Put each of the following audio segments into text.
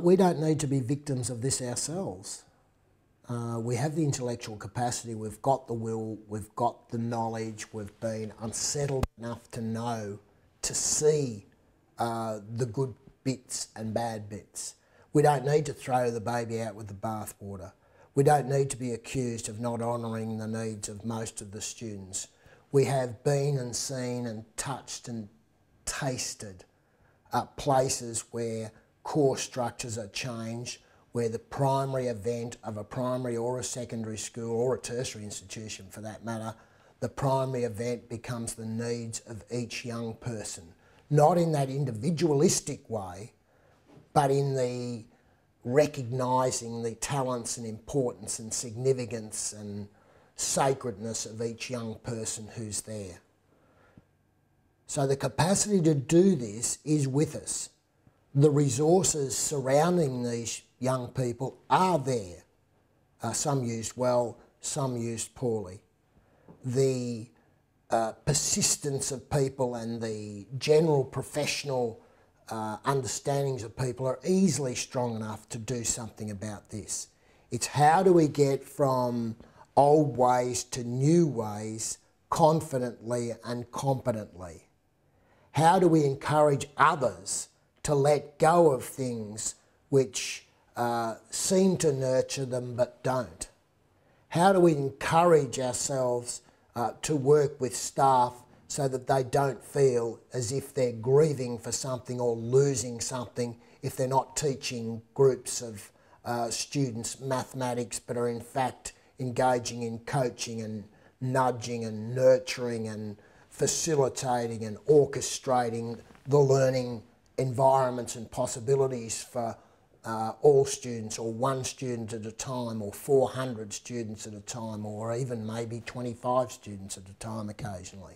We don't need to be victims of this ourselves. We have the intellectual capacity, we've got the will, we've got the knowledge, we've been unsettled enough to know, to see the good bits and bad bits. We don't need to throw the baby out with the bathwater. We don't need to be accused of not honouring the needs of most of the students. We have been and seen and touched and tasted places where core structures are changed, where the primary event of a primary or a secondary school or a tertiary institution for that matter, the primary event becomes the needs of each young person. Not in that individualistic way, but in the recognising the talents and importance and significance and sacredness of each young person who's there. So the capacity to do this is with us. The resources surrounding these young people are there. Some used well, some used poorly. The persistence of people and the general professional understandings of people are easily strong enough to do something about this. It's how do we get from old ways to new ways confidently and competently? How do we encourage others to let go of things which seem to nurture them but don't? How do we encourage ourselves to work with staff so that they don't feel as if they're grieving for something or losing something if they're not teaching groups of students mathematics but are in fact engaging in coaching and nudging and nurturing and facilitating and orchestrating the learning environments and possibilities for all students, or one student at a time, or 400 students at a time, or even maybe 25 students at a time occasionally.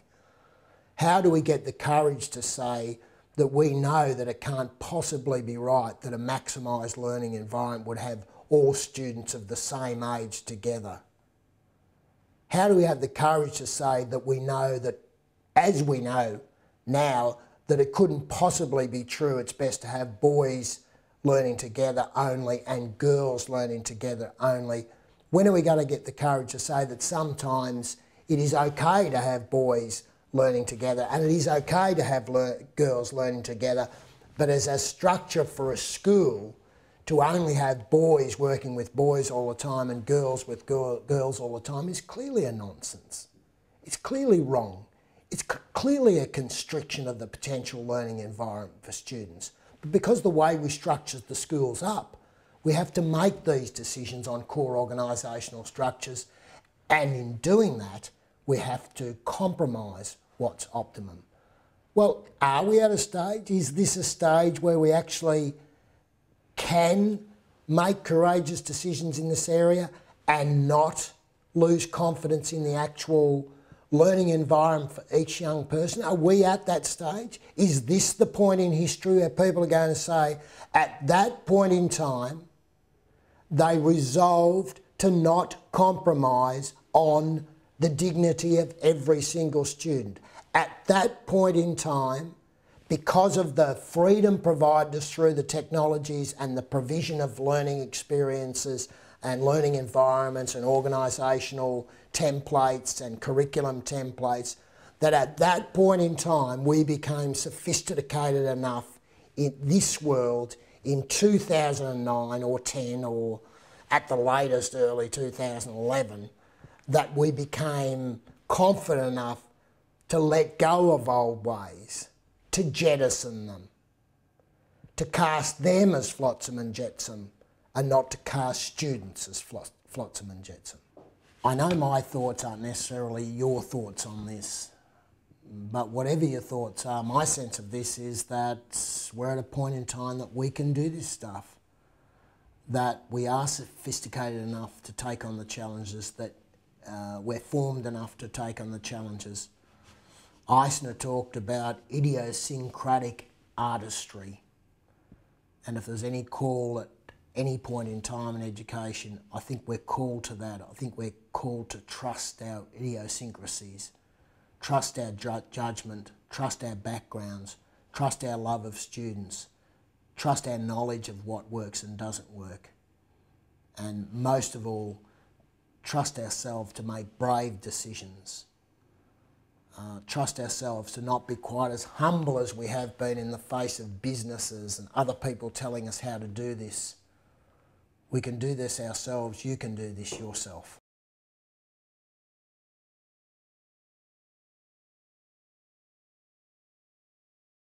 How do we get the courage to say that we know that it can't possibly be right that a maximised learning environment would have all students of the same age together? How do we have the courage to say that we know that, as we know now, that it couldn't possibly be true, it's best to have boys learning together only and girls learning together only? When are we going to get the courage to say that sometimes it is okay to have boys learning together and it is okay to have girls learning together, but as a structure for a school to only have boys working with boys all the time and girls with girls all the time is clearly a nonsense. It's clearly wrong. It's clearly a constriction of the potential learning environment for students. But because the way we structure the schools up, we have to make these decisions on core organisational structures, and in doing that, we have to compromise what's optimum. Well, are we at a stage? Is this a stage where we actually can make courageous decisions in this area and not lose confidence in the actual learning environment for each young person? Are we at that stage? Is this the point in history where people are going to say, at that point in time, they resolved to not compromise on the dignity of every single student? At that point in time, because of the freedom provided us through the technologies and the provision of learning experiences and learning environments and organisational templates and curriculum templates, that at that point in time we became sophisticated enough in this world in 2009 or 10 or at the latest early 2011 that we became confident enough to let go of old ways, to jettison them, to cast them as flotsam and jetsam and not to cast students as flotsam and jetsam. I know my thoughts aren't necessarily your thoughts on this, but whatever your thoughts are, my sense of this is that we're at a point in time that we can do this stuff, that we are sophisticated enough to take on the challenges, that we're formed enough to take on the challenges. Eisner talked about idiosyncratic artistry, and if there's any call at any point in time in education, I think we're called to that. I think we're called to trust our idiosyncrasies, trust our judgment, trust our backgrounds, trust our love of students, trust our knowledge of what works and doesn't work. And most of all, trust ourselves to make brave decisions. Trust ourselves to not be quite as humble as we have been in the face of businesses and other people telling us how to do this. We can do this ourselves. You can do this yourself.